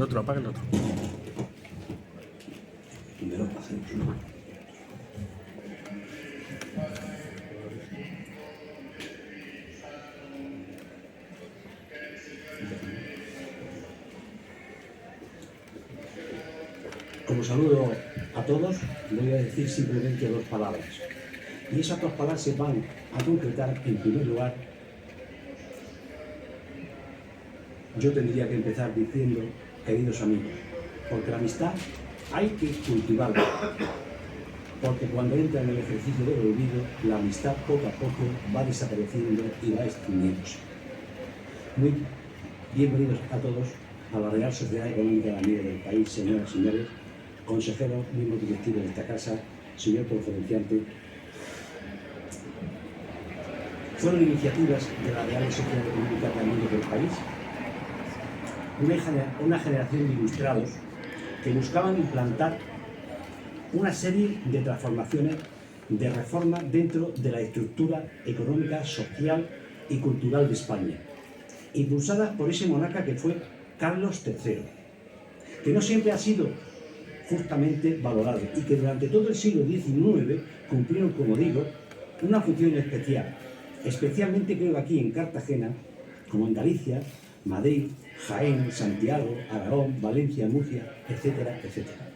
El otro, apaga el otro. Primero hacemos uno. Como saludo a todos, voy a decir simplemente dos palabras. Y esas dos palabras se van a concretar, en primer lugar, yo tendría que empezar diciendo, queridos amigos, porque la amistad hay que cultivarla, porque cuando entra en el ejercicio del olvido, la amistad poco a poco va desapareciendo y va extinguiéndose. Muy bienvenidos a todos a la Real Sociedad Económica de Amigos del País, señoras y señores, consejeros, miembros directivos de esta casa, señor conferenciante. Fueron iniciativas de la Real Sociedad Económica de Amigos del País, una generación de ilustrados que buscaban implantar una serie de transformaciones, de reformas dentro de la estructura económica, social y cultural de España, impulsadas por ese monarca que fue Carlos III, que no siempre ha sido justamente valorado y que durante todo el siglo XIX cumplieron, como digo, una función especial, especialmente creo aquí en Cartagena, como en Galicia, Madrid, Jaén, Santiago, Aragón, Valencia, Murcia, etcétera, etcétera.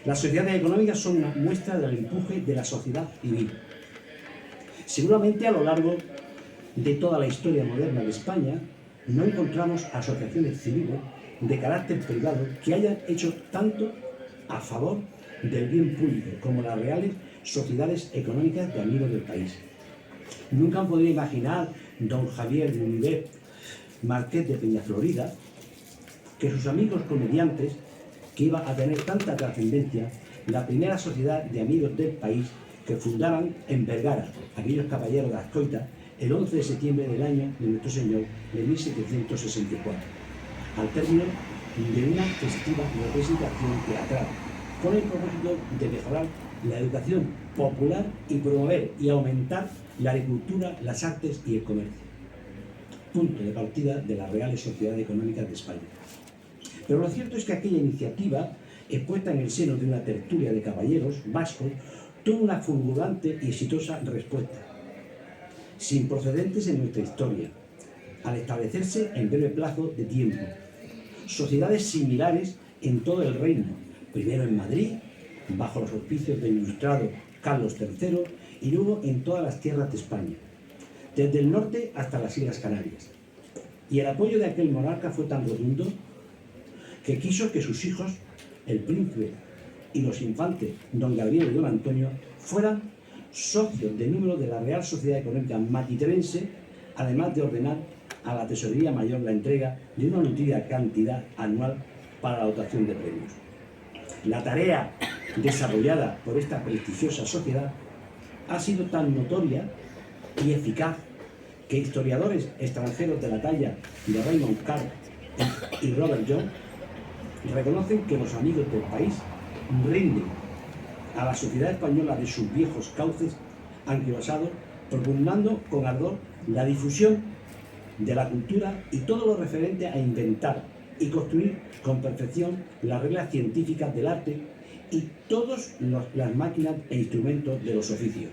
Las sociedades económicas son una muestra del empuje de la sociedad civil. Seguramente a lo largo de toda la historia moderna de España no encontramos asociaciones civiles de carácter privado que hayan hecho tanto a favor del bien público como las reales sociedades económicas de amigos del país. Nunca han podido imaginar don Javier Munivet, marqués de Peñaflorida, que sus amigos comediantes, que iba a tener tanta trascendencia, la primera sociedad de amigos del país que fundaran en Vergara, aquellos caballeros de Azcoita, el 11 de septiembre del año de nuestro Señor de 1764, al término de una festiva representación teatral, con el propósito de mejorar la educación popular y promover y aumentar la agricultura, las artes y el comercio. Punto de partida de las reales sociedades económicas de España. Pero lo cierto es que aquella iniciativa, expuesta en el seno de una tertulia de caballeros vascos, tuvo una fulgurante y exitosa respuesta, sin precedentes en nuestra historia, al establecerse en breve plazo de tiempo sociedades similares en todo el reino, primero en Madrid, bajo los auspicios del ilustrado Carlos III, y luego en todas las tierras de España, desde el norte hasta las Islas Canarias. Y el apoyo de aquel monarca fue tan rotundo que quiso que sus hijos, el príncipe y los infantes don Gabriel y don Antonio, fueran socios de número de la Real Sociedad Económica Matitrense, además de ordenar a la Tesorería Mayor la entrega de una nutrida cantidad anual para la dotación de premios. La tarea desarrollada por esta prestigiosa sociedad ha sido tan notoria y eficaz que historiadores extranjeros de la talla de Raymond Carr y Robert Young reconocen que los amigos del país rinden a la sociedad española de sus viejos cauces anquilosados, propugnando con ardor la difusión de la cultura y todo lo referente a inventar y construir con perfección las reglas científicas del arte y todas las máquinas e instrumentos de los oficios.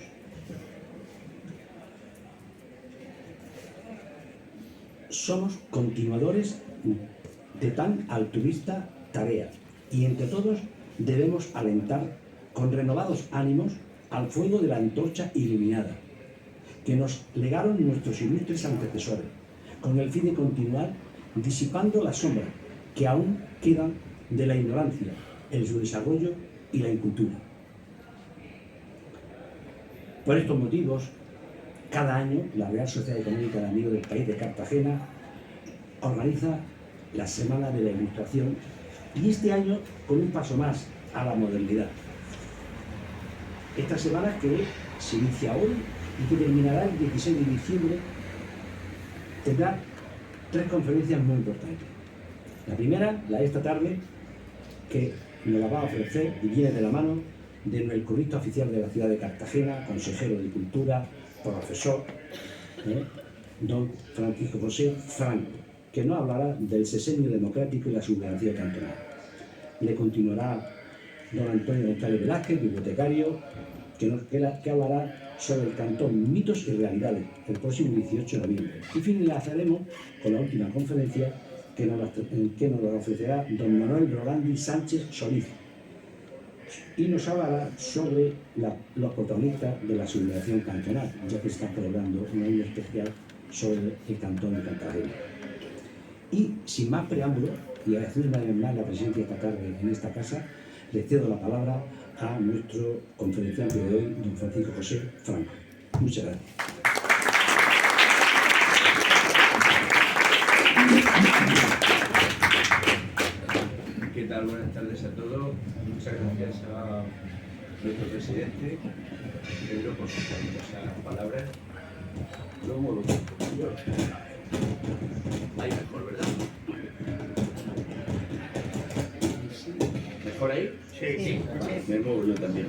Somos continuadores de tan altruista tarea y entre todos debemos alentar con renovados ánimos al fuego de la antorcha iluminada que nos legaron nuestros ilustres antecesores, con el fin de continuar disipando las sombras que aún quedan de la ignorancia, el subdesarrollo y la incultura. Por estos motivos, cada año la Real Sociedad Económica de Amigos del País de Cartagena organiza la Semana de la Ilustración, y este año con un paso más a la modernidad. Esta semana que se inicia hoy y que terminará el 16 de diciembre tendrá tres conferencias muy importantes. La primera, la de esta tarde, que nos la va a ofrecer y viene de la mano del cronista oficial de la ciudad de Cartagena, consejero de Cultura, profesor, don Francisco José Franco, que nos hablará del sexenio democrático y la sublevación cantonal. Le continuará don Antonio González Velázquez, bibliotecario, que hablará sobre el cantón Mitos y Realidades el próximo 18 de noviembre. Y finalizaremos con la última conferencia que nos la ofrecerá don Manuel Rolandi Sánchez Solís y nos hablará sobre los protagonistas de la sublevación cantonal, ya que está celebrando un año especial sobre el cantón de Cartagena. Y sin más preámbulos, y agradecer una vez más la presencia esta tarde en esta casa, le cedo la palabra a nuestro conferenciante de hoy, don Francisco José Franco. Muchas gracias. ¿Qué tal? Buenas tardes a todos. Muchas gracias a nuestro presidente, Pedro, por sus hermosas palabras. Luego lo ahí mejor, ¿verdad? ¿Mejor ahí? Sí. Me muevo yo también.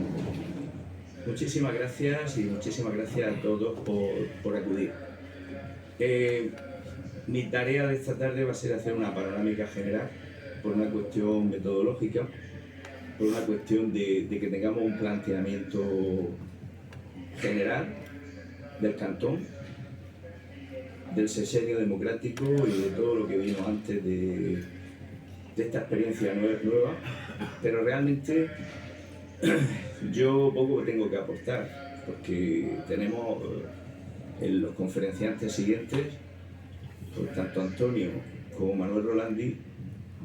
Muchísimas gracias y muchísimas gracias a todos por acudir. Mi tarea de esta tarde va a ser hacer una panorámica general por una cuestión metodológica, por una cuestión de que tengamos un planteamiento general del cantón, del sexenio democrático y de todo lo que vino antes de esta experiencia nueva, pero realmente yo poco tengo que aportar, porque tenemos los conferenciantes siguientes, por tanto Antonio como Manuel Rolandi,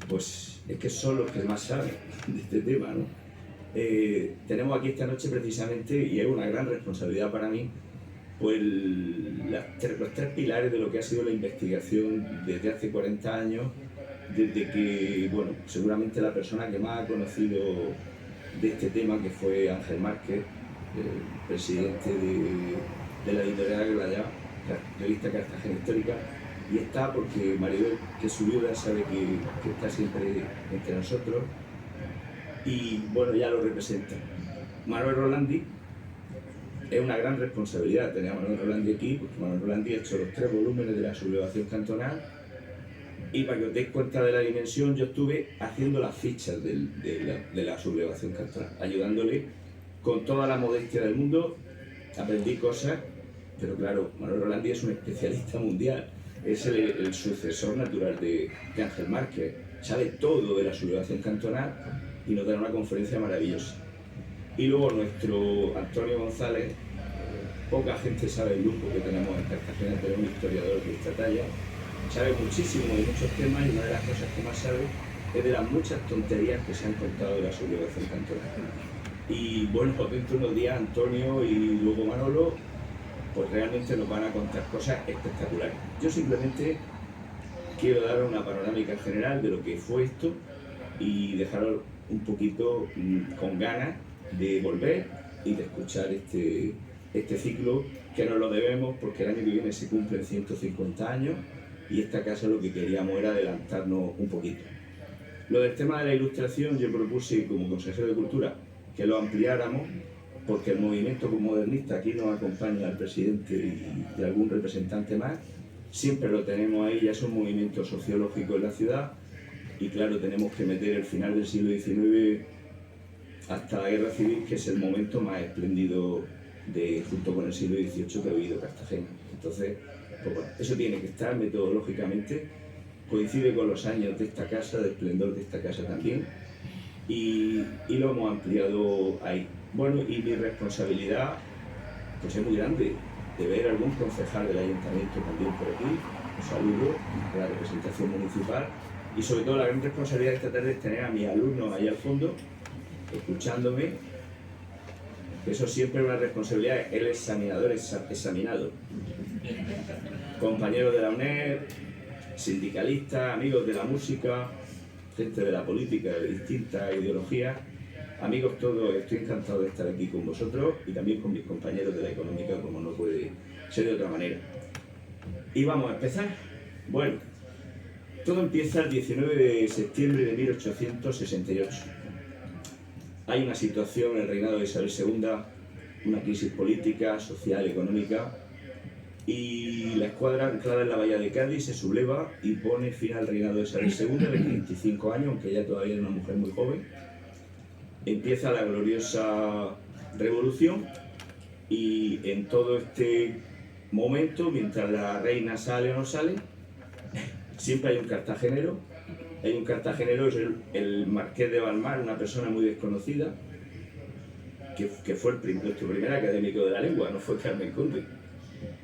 pues es que son los que más saben de este tema, ¿no? Tenemos aquí esta noche precisamente, y es una gran responsabilidad para mí, pues los tres pilares de lo que ha sido la investigación desde hace 40 años, desde que, bueno, seguramente la persona que más ha conocido de este tema, que fue Ángel Márquez, presidente de la editorial Agrallá, revista Cartagena Histórica, y está porque Maribel, que es su viuda, sabe que está siempre entre nosotros, y bueno, ya lo representa. Manuel Rolandi, es una gran responsabilidad tener a Manuel Rolandi aquí, porque Manuel Rolandi ha hecho los 3 volúmenes de la sublevación cantonal, y para que os deis cuenta de la dimensión, yo estuve haciendo las fichas de la sublevación cantonal, ayudándole con toda la modestia del mundo. Aprendí cosas, pero claro, Manuel Rolandi es un especialista mundial, es el sucesor natural de Ángel Márquez, sabe todo de la sublevación cantonal y nos da una conferencia maravillosa. Y luego nuestro Antonio González, poca gente sabe el lujo que tenemos en Cartagena, tenemos un historiador de esta talla, sabe muchísimo de muchos temas, y una de las cosas que más sabe es de las muchas tonterías que se han contado de la sublevación cantonal. Y bueno, pues dentro de unos días Antonio y luego Manolo, pues realmente nos van a contar cosas espectaculares. Yo simplemente quiero dar una panorámica general de lo que fue esto y dejaros un poquito con ganas de volver y de escuchar este ciclo, que nos lo debemos porque el año que viene se cumplen 150 años y esta casa lo que queríamos era adelantarnos un poquito. Lo del tema de la ilustración, yo propuse como consejero de Cultura que lo ampliáramos, porque el movimiento modernista, aquí nos acompaña el presidente y algún representante más, siempre lo tenemos ahí, ya es un movimiento sociológico en la ciudad, y claro, tenemos que meter el final del siglo XIX hasta la Guerra Civil, que es el momento más espléndido junto con el siglo XVIII que ha vivido Cartagena. Entonces, pues bueno, eso tiene que estar metodológicamente, coincide con los años de esta casa, de esplendor de esta casa también, y lo hemos ampliado ahí. Bueno, y mi responsabilidad pues es muy grande, de ver algún concejal del ayuntamiento también por aquí, un saludo de la representación municipal, y sobre todo la gran responsabilidad de esta tarde es tener a mis alumnos ahí al fondo, escuchándome. Eso siempre es una responsabilidad, el examinador examinado. Compañeros de la UNED, sindicalistas, amigos de la música, gente de la política de distintas ideologías, amigos todos, estoy encantado de estar aquí con vosotros y también con mis compañeros de la económica, como no puede ser de otra manera. Y vamos a empezar. Bueno, todo empieza el 19 de septiembre de 1868. Hay una situación en el reinado de Isabel II, una crisis política, social, económica, y la escuadra anclada en la bahía de Cádiz se subleva y pone fin al reinado de Isabel II de 25 años, aunque ella todavía era una mujer muy joven. Empieza la gloriosa revolución y en todo este momento, mientras la reina sale o no sale, siempre hay un cartagenero. Hay un cartagenero, es el marqués de Balmar, una persona muy desconocida, que fue nuestro primer académico de la lengua, no fue Carmen Conde.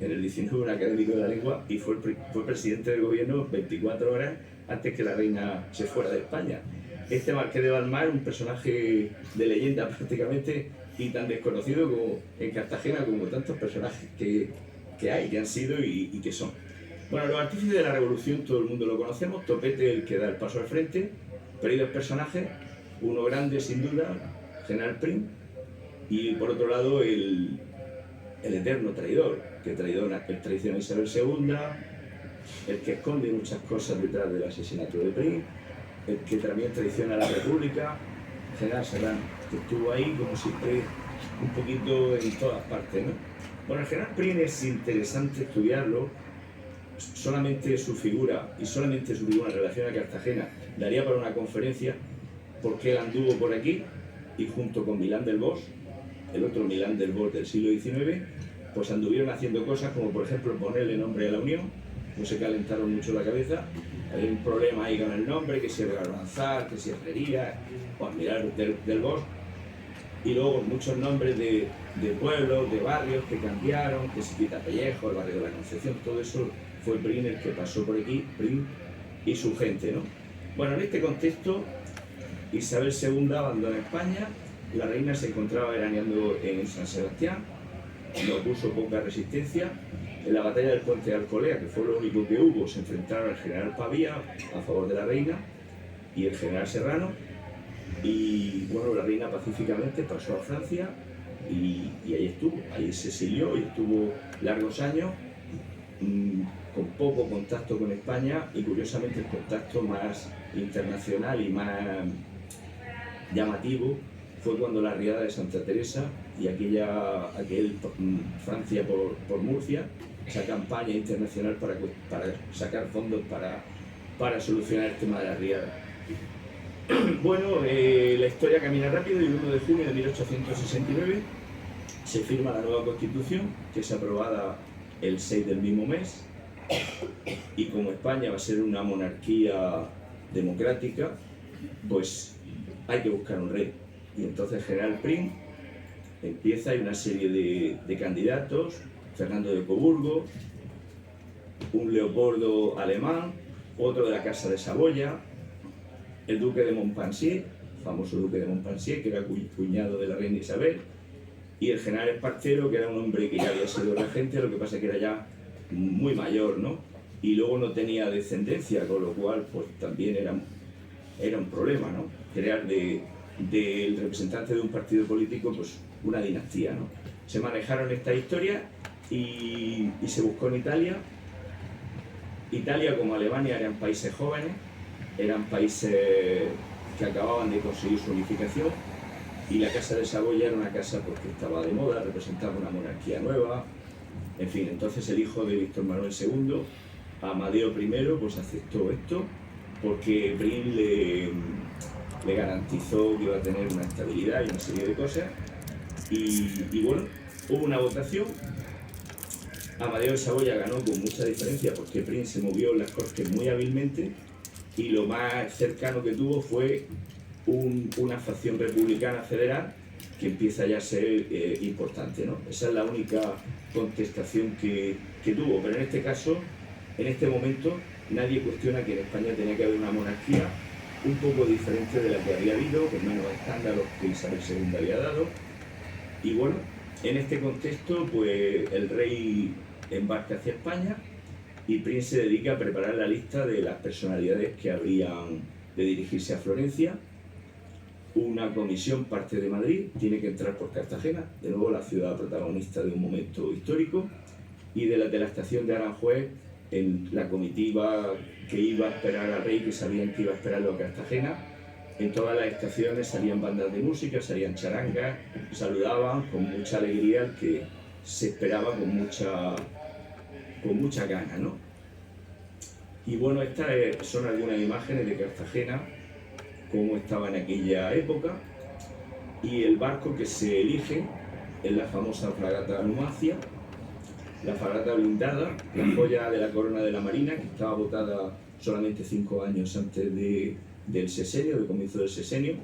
En el 19 un académico de la lengua y fue presidente del gobierno 24 horas antes que la reina se fuera de España. Este marqués de Balmar, un personaje de leyenda prácticamente y tan desconocido como en Cartagena como tantos personajes que hay, que han sido y que son. Bueno, los artífices de la revolución todo el mundo lo conocemos. Topete, el que da el paso al frente, pero hay dos personajes, uno grande sin duda, General Prim, y por otro lado el eterno traidor, que traiciona a Isabel II, el que esconde muchas cosas detrás del asesinato de Prim, el que también traiciona a la República, General Serrano, que estuvo ahí como siempre un poquito en todas partes, ¿no? Bueno, el General Prim es interesante estudiarlo, solamente su figura y solamente su figura en relación a Cartagena daría para una conferencia, porque él anduvo por aquí y junto con Milán del Bosch, el otro Milán del Bosch del siglo XIX, pues anduvieron haciendo cosas como por ejemplo ponerle nombre a la Unión. No se calentaron mucho la cabeza, hay un problema ahí con el nombre, que si Avanzar, que si Herrería, o Admiral del Bosch, y luego muchos nombres de pueblos, de barrios que cambiaron, que si Quitapellejo, el barrio de la Concepción, todo eso fue Prim el que pasó por aquí, Prim y su gente, ¿no? Bueno, en este contexto, Isabel II abandona España, la reina se encontraba veraneando en San Sebastián, no puso poca resistencia. En la batalla del Puente de Alcolea, que fue lo único que hubo, se enfrentaron al general Pavía a favor de la reina y el general Serrano, y bueno, la reina pacíficamente pasó a Francia y ahí estuvo, ahí se exilió y estuvo largos años con poco contacto con España, y curiosamente el contacto más internacional y más llamativo fue cuando la riada de Santa Teresa y aquel Francia por Murcia, esa campaña internacional para sacar fondos para solucionar el tema de la riada. Bueno, la historia camina rápido y el 1 de junio de 1869 se firma la nueva Constitución, que es aprobada el 6 del mismo mes, y como España va a ser una monarquía democrática, pues hay que buscar un rey. Y entonces General Prim empieza, hay una serie de candidatos, Fernando de Coburgo, un Leopoldo alemán, otro de la Casa de Saboya, el duque de Montpensier, famoso duque de Montpensier, que era cuñado de la reina Isabel, y el general Espartero, que era un hombre que ya había sido regente, lo que pasa es que era ya muy mayor, ¿no? Y luego no tenía descendencia, con lo cual pues también era un problema, ¿no? Crear del representante de un partido político pues una dinastía, ¿no? Se manejaron esta historia y se buscó en Italia. Italia como Alemania eran países jóvenes, eran países que acababan de conseguir su unificación, y la Casa de Saboya era una casa pues, que estaba de moda, representaba una monarquía nueva, en fin. Entonces el hijo de Víctor Manuel II, Amadeo I, pues aceptó esto porque Prim le garantizó que iba a tener una estabilidad y una serie de cosas, y bueno, hubo una votación. Amadeo de Saboya ganó con mucha diferencia porque Prim se movió en las Cortes muy hábilmente, y lo más cercano que tuvo fue una facción republicana federal que empieza ya a ser importante, ¿no? Esa es la única contestación que tuvo, pero en este caso, en este momento, nadie cuestiona que en España tenía que haber una monarquía un poco diferente de la que había habido, con menos escándalos que Isabel II había dado. Y bueno, en este contexto, pues el rey embarca hacia España y Prim se dedica a preparar la lista de las personalidades que habrían de dirigirse a Florencia. Una comisión parte de Madrid, tiene que entrar por Cartagena, de nuevo la ciudad protagonista de un momento histórico, y de la estación de Aranjuez, en la comitiva que iba a esperar al rey, que sabían que iba a esperarlo a Cartagena. En todas las estaciones salían bandas de música, salían charangas, saludaban con mucha alegría al que se esperaba con mucha con mucha gana, ¿no? Y bueno, estas son algunas imágenes de Cartagena, cómo estaba en aquella época, y el barco que se elige es la famosa fragata Numancia, la fragata blindada, la joya de la corona de la Marina, que estaba votada solamente 5 años antes del sexenio, del comienzo del sexenio.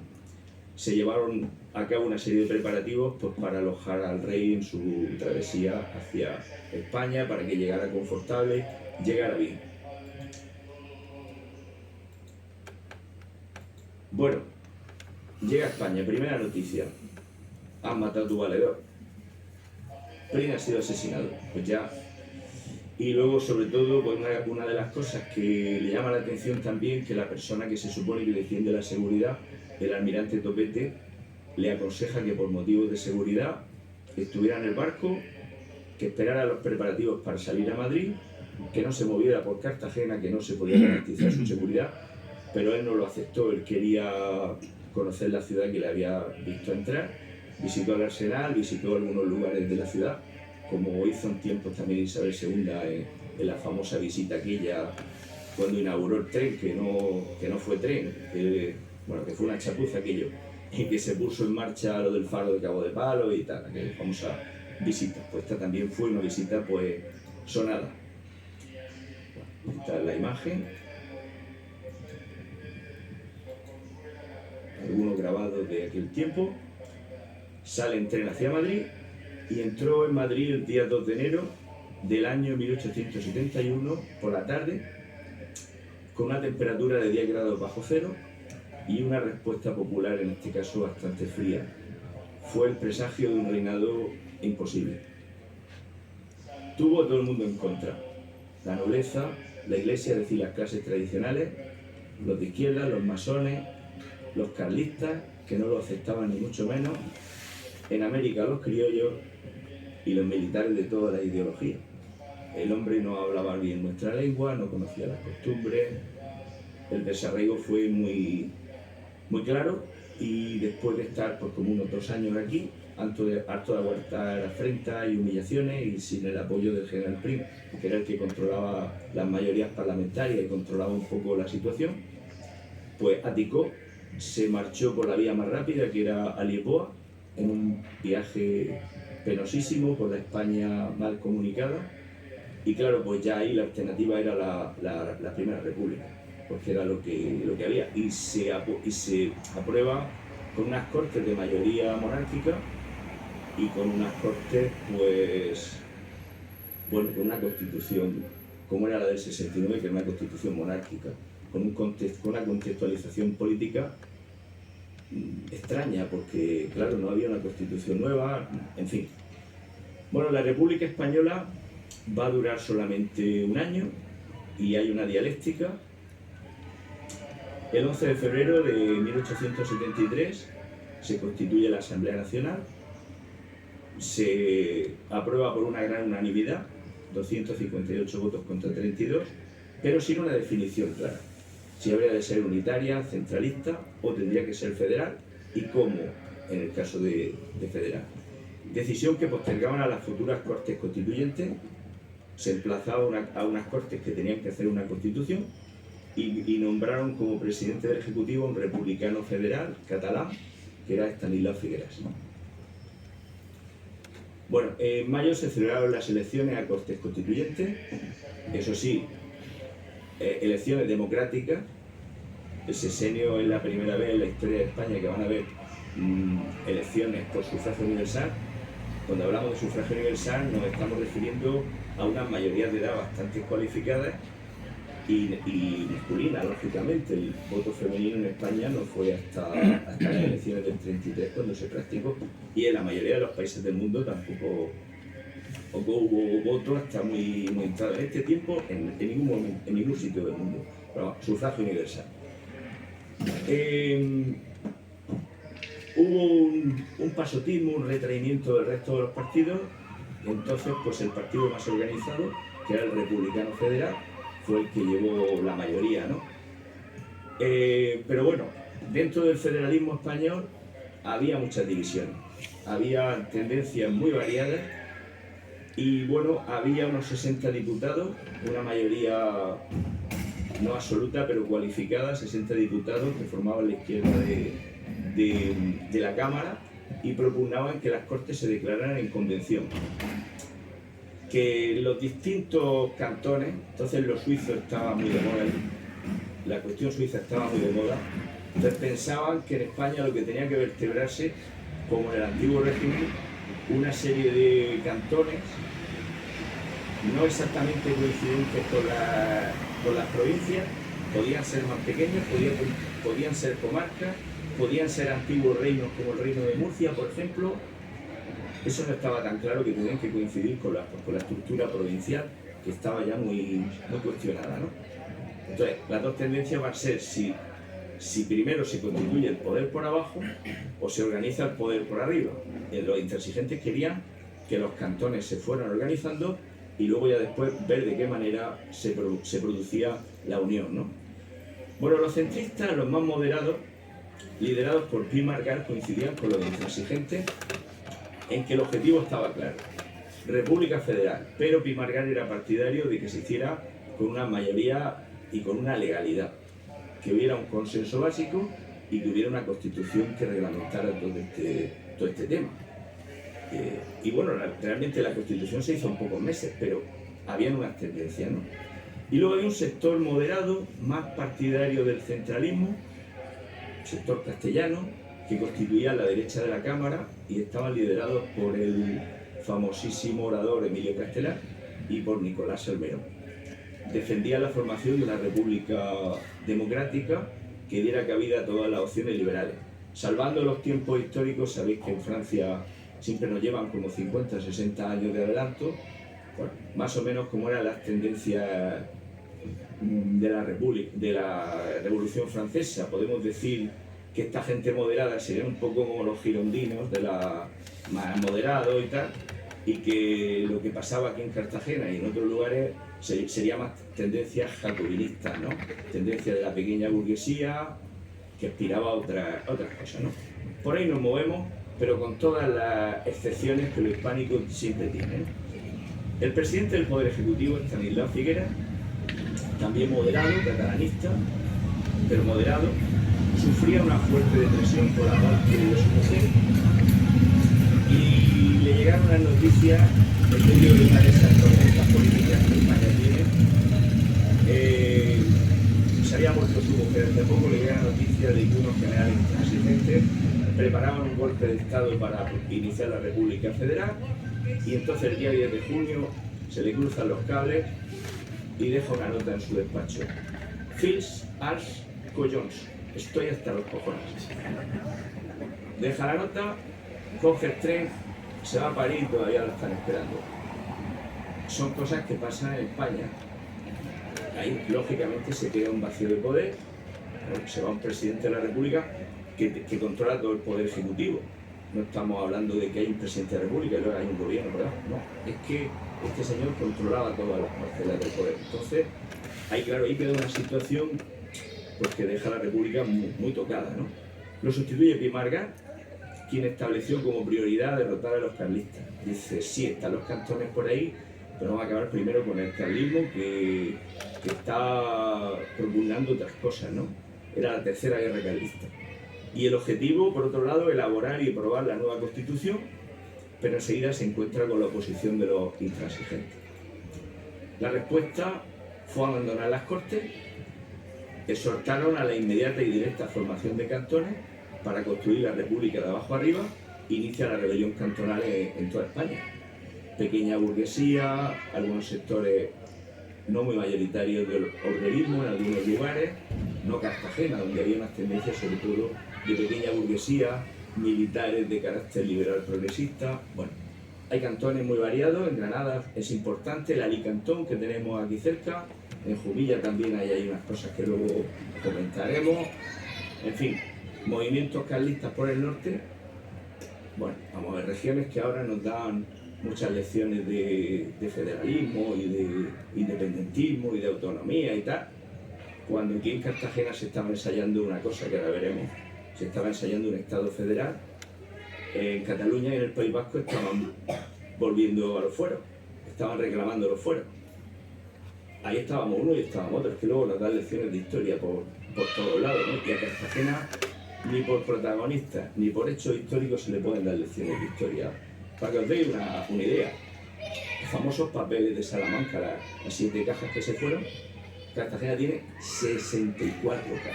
Se llevaron a cabo una serie de preparativos pues, para alojar al rey en su travesía hacia España, para que llegara confortable, llegara bien. Bueno, llega a España, primera noticia, han matado a tu valedor. Prim ha sido asesinado, pues ya. Y luego, sobre todo, pues una de las cosas que le llama la atención también, que la persona que se supone que defiende la seguridad, el almirante Topete, le aconseja que por motivos de seguridad estuviera en el barco, que esperara los preparativos para salir a Madrid, que no se moviera por Cartagena, que no se podía garantizar su seguridad, pero él no lo aceptó, él quería conocer la ciudad que le había visto entrar, visitó el Arsenal, visitó algunos lugares de la ciudad, como hizo en tiempos también Isabel II en la famosa visita aquella cuando inauguró el tren, que no fue tren, que fue una chapuza aquello, y que se puso en marcha lo del faro de Cabo de Palo y tal, aquella famosa visita. Pues esta también fue una visita pues sonada. Bueno, esta es la imagen. Algunos grabados de aquel tiempo. Sale en tren hacia Madrid y entró en Madrid el día 2 de enero del año 1871 por la tarde, con una temperatura de 10 grados bajo cero y una respuesta popular, en este caso bastante fría. Fue el presagio de un reinado imposible. Tuvo todo el mundo en contra. La nobleza, la iglesia, es decir, las clases tradicionales, los de izquierda, los masones, los carlistas, que no lo aceptaban ni mucho menos, en América los criollos y los militares de todas las ideologías. El hombre no hablaba bien nuestra lengua, no conocía las costumbres, el desarraigo fue muy claro, y después de estar pues, como unos 2 años aquí, harto de aguantar afrentas y humillaciones y sin el apoyo del general Prim, que era el que controlaba las mayorías parlamentarias y controlaba un poco la situación, pues abdicó, se marchó por la vía más rápida, que era a Lisboa, en un viaje penosísimo por la España mal comunicada, y claro, pues ya ahí la alternativa era la Primera República, porque era lo que había, y se aprueba con unas cortes de mayoría monárquica y con unas cortes, pues, bueno, con una constitución, como era la del 69, que era una constitución monárquica, con una contextualización política extraña, porque claro, no había una constitución nueva, en fin. Bueno, la República Española va a durar solamente 1 año y hay una dialéctica. El 11 de febrero de 1873 se constituye la Asamblea Nacional, se aprueba por una gran unanimidad, 258 votos contra 32, pero sin una definición clara. Si habría de ser unitaria, centralista, o tendría que ser federal, y cómo en el caso de federal. Decisión que postergaban a las futuras Cortes Constituyentes, se emplazaban a unas Cortes que tenían que hacer una Constitución, y nombraron como presidente del Ejecutivo un republicano federal, catalán, que era Estanislao Figueras. Bueno, en mayo se celebraron las elecciones a Cortes Constituyentes, eso sí, elecciones democráticas. El sexenio es la primera vez en la historia de España que van a haber elecciones por sufragio universal. Cuando hablamos de sufragio universal nos estamos refiriendo a unas mayorías de edad bastante cualificadas y masculina, lógicamente. El voto femenino en España no fue hasta las elecciones del 33 cuando se practicó, y en la mayoría de los países del mundo tampoco hubo voto hasta muy entrado. En este tiempo, en ningún sitio del mundo. Pero sufragio universal. Hubo un pasotismo, un retraimiento del resto de los partidos, y entonces pues el partido más organizado, que era el Republicano Federal, fue el que llevó la mayoría, ¿no? Pero bueno, dentro del federalismo español había muchas divisiones, había tendencias muy variadas, Y bueno, había unos 60 diputados, una mayoría no absoluta, pero cualificada, 60 diputados que formaban la izquierda de la Cámara y propugnaban que las Cortes se declararan en convención. Que los distintos cantones, entonces los suizos estaban muy de moda, la cuestión suiza estaba muy de moda, entonces pensaban que en España lo que tenía que vertebrarse, como en el antiguo régimen, una serie de cantones no exactamente coincidentes con las provincias, podían ser más pequeños, podían ser comarcas, podían ser antiguos reinos como el reino de Murcia, por ejemplo. Eso no estaba tan claro, que tenían que coincidir con la estructura provincial, que estaba ya muy cuestionada, ¿no? Entonces, las dos tendencias van a ser si primero se constituye el poder por abajo o se organiza el poder por arriba. Los intransigentes querían que los cantones se fueran organizando y luego ya después ver de qué manera se producía la unión, ¿no? Bueno, los centristas, los más moderados, liderados por Pi Margall, coincidían con los intransigentes en que el objetivo estaba claro: República Federal, pero Pi Margall era partidario de que se hiciera con una mayoría y con una legalidad, que hubiera un consenso básico y que hubiera una constitución que reglamentara todo este tema. Y bueno, realmente la constitución se hizo en pocos meses, pero habían unas tendencias, ¿no? Y luego hay un sector moderado, más partidario del centralismo, sector castellano, que constituía la derecha de la Cámara y estaban liderados por el famosísimo orador Emilio Castelar y por Nicolás Salmerón. Defendían la formación de una república democrática que diera cabida a todas las opciones liberales. Salvando los tiempos históricos, sabéis que en Francia siempre nos llevan como 50 60 años de adelanto, bueno, más o menos como eran las tendencias de la Revolución Francesa. Podemos decir que esta gente moderada sería un poco como los girondinos, de la más moderados y tal, y que lo que pasaba aquí en Cartagena y en otros lugares sería más tendencias jacobinistas, ¿no? Tendencia de la pequeña burguesía que aspiraba a otras cosas, ¿no? Por ahí nos movemos, pero con todas las excepciones que lo hispánico siempre tiene, ¿no? El presidente del Poder Ejecutivo, Estanislao Figueras, también moderado, catalanista, pero moderado, sufría una fuerte depresión por la parte de su mujer y le llegaron las noticias en medio de una de esas tormentas políticas que España tiene. Se había muerto su mujer hace poco, le llegaron noticias de que unos generales intransigentes preparaban un golpe de Estado para iniciar la República Federal, y entonces el día 10 de junio se le cruzan los cables y deja una nota en su despacho: Fils als collons, estoy hasta los cojones. Deja la nota, coge el tren, se va a París y todavía lo están esperando. Son cosas que pasan en España. Ahí, lógicamente, se crea un vacío de poder, se va un presidente de la República que controla todo el poder ejecutivo. No estamos hablando de que hay un presidente de la República y luego hay un gobierno, ¿verdad? No, es que este señor controlaba todas las parcelas del poder. Entonces, ahí queda una situación pues, que deja a la República muy tocada, ¿no? Lo sustituye Pi Margall, quien estableció como prioridad derrotar a los carlistas. Dice: sí, están los cantones por ahí, pero vamos a acabar primero con el carlismo, que está propugnando otras cosas, ¿no? Era la tercera guerra carlista. Y el objetivo, por otro lado, elaborar y aprobar la nueva Constitución, pero enseguida se encuentra con la oposición de los intransigentes. La respuesta fue abandonar las Cortes, exhortaron a la inmediata y directa formación de cantones para construir la República de abajo arriba, inicia la rebelión cantonal en toda España. Pequeña burguesía, algunos sectores no muy mayoritarios del obrerismo en algunos lugares, no Cartagena, donde había unas tendencias sobre todo de pequeña burguesía, militares de carácter liberal progresista. Bueno, hay cantones muy variados. En Granada es importante el Alicantón, que tenemos aquí cerca. En Jumilla también hay unas cosas que luego comentaremos. En fin, movimientos carlistas por el norte. Bueno, vamos a ver, regiones que ahora nos dan muchas lecciones de federalismo y de independentismo y de autonomía y tal, cuando aquí en Cartagena se estaba ensayando una cosa que ahora veremos. Se estaba ensayando un Estado federal. En Cataluña y en el País Vasco estaban volviendo a los fueros. estaban reclamando los fueros. Ahí estábamos uno y estábamos otros, que luego nos dan lecciones de historia por todos lados, ¿no? Y a Cartagena ni por protagonistas ni por hechos históricos se le pueden dar lecciones de historia. Para que os deis una idea, los famosos papeles de Salamanca, las 7 cajas que se fueron, Cartagena tiene 64 cajas.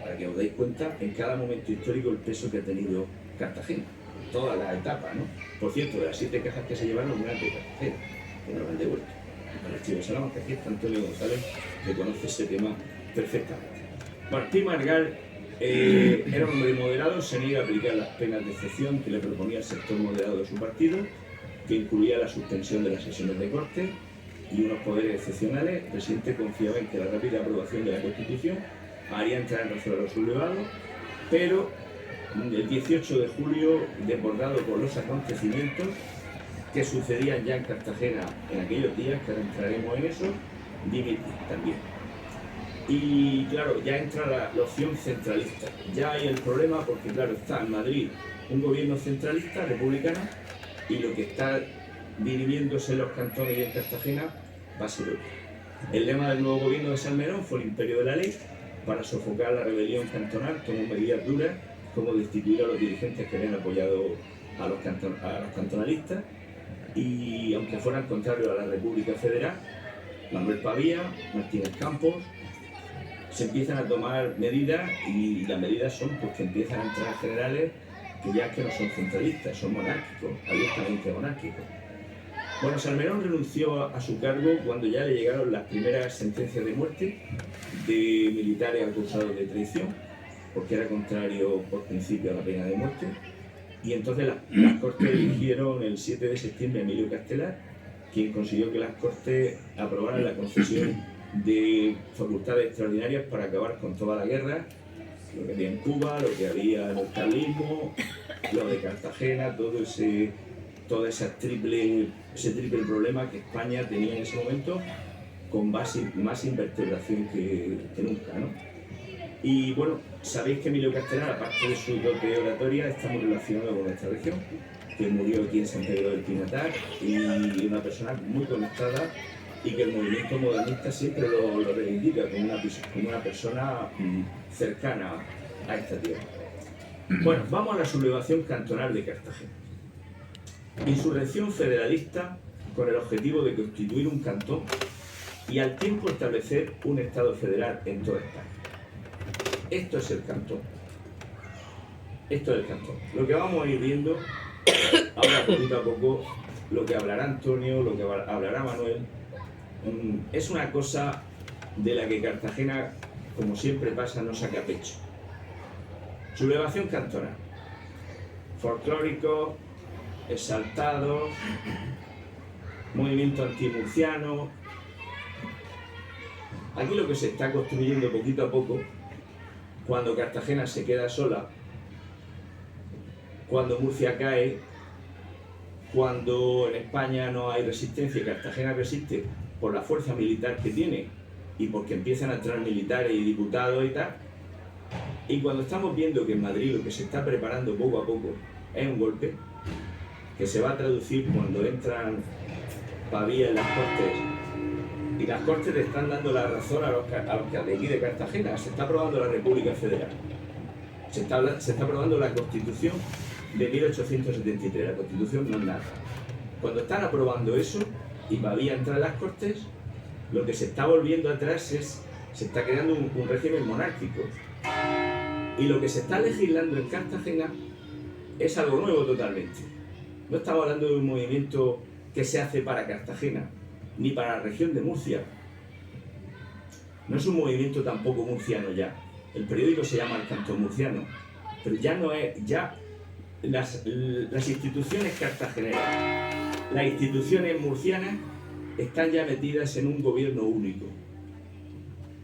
Para que os deis cuenta en cada momento histórico el peso que ha tenido Cartagena, todas las etapas, ¿no? Por cierto, de las 7 cajas que se llevaron, una de Cartagena, que no lo han devuelto. El archivo de Salamanca, aquí está Antonio González, que conoce ese tema perfectamente. Martín Margal era un hombre moderado, se niega a aplicar las penas de excepción que le proponía el sector moderado de su partido, que incluía la suspensión de las sesiones de corte y unos poderes excepcionales. El presidente confiaba en que la rápida aprobación de la Constitución haría entrar en razón a los sublevados, pero el 18 de julio, desbordado por los acontecimientos que sucedían ya en Cartagena en aquellos días, que ahora entraremos en eso, dimitir también. Y claro, ya entra la opción centralista. Ya hay el problema porque, claro, está en Madrid un gobierno centralista, republicano, y lo que está dirimiéndose en los cantones y en Cartagena va a ser otro. El lema del nuevo gobierno de Salmerón fue el imperio de la ley. Para sofocar la rebelión cantonal tomó medidas duras, como destituir a los dirigentes que habían apoyado a los cantonalistas, y aunque fueran contrarios a la República Federal, Manuel Pavía, Martínez Campos, se empiezan a tomar medidas, y las medidas son pues, que empiezan a entrar generales que ya es que no son centralistas, son monárquicos, abiertamente monárquicos. Bueno, Salmerón renunció a su cargo cuando ya le llegaron las primeras sentencias de muerte de militares acusados de traición, porque era contrario por principio a la pena de muerte. Y entonces las Cortes eligieron el 7 de septiembre a Emilio Castelar, quien consiguió que las Cortes aprobaran la concesión de facultades extraordinarias para acabar con toda la guerra, lo que había en Cuba, lo que había en el carlismo, lo de Cartagena, todo ese triple problema que España tenía en ese momento, con más invertebración que nunca, ¿no? Y bueno, sabéis que Emilio Castelar, aparte de su dote oratoria, está muy relacionado con esta región, que murió aquí en San Pedro del Pinatar, y una persona muy conectada, y que el movimiento modernista siempre lo reivindica como una persona cercana a esta tierra. Bueno, vamos a la sublevación cantonal de Cartagena. Insurrección federalista con el objetivo de constituir un cantón y al tiempo establecer un Estado federal en toda España. Esto es el cantón. Esto es el cantón. Lo que vamos a ir viendo ahora poquito a poco, lo que hablará Antonio, lo que hablará Manuel, es una cosa de la que Cartagena, como siempre pasa, no saca pecho. Sublevación cantonal. Folclóricos, exaltados, movimiento antimurciano. Aquí lo que se está construyendo poquito a poco, cuando Cartagena se queda sola, cuando Murcia cae, cuando en España no hay resistencia y Cartagena resiste por la fuerza militar que tiene y porque empiezan a entrar militares y diputados y tal, y cuando estamos viendo que en Madrid lo que se está preparando poco a poco es un golpe que se va a traducir cuando entran Pavía en las Cortes, y las Cortes le están dando la razón a los de aquí de Cartagena. Se está aprobando la República Federal, se está aprobando la Constitución de 1873, la Constitución no es nada. Cuando están aprobando eso y Pavía entra en las Cortes, lo que se está volviendo atrás se está creando un régimen monárquico, y lo que se está legislando en Cartagena es algo nuevo totalmente. No estamos hablando de un movimiento que se hace para Cartagena, ni para la región de Murcia. No es un movimiento tampoco murciano ya. El periódico se llama El Cantón Murciano, pero ya no es, ya las instituciones cartageneras, las instituciones murcianas están ya metidas en un gobierno único.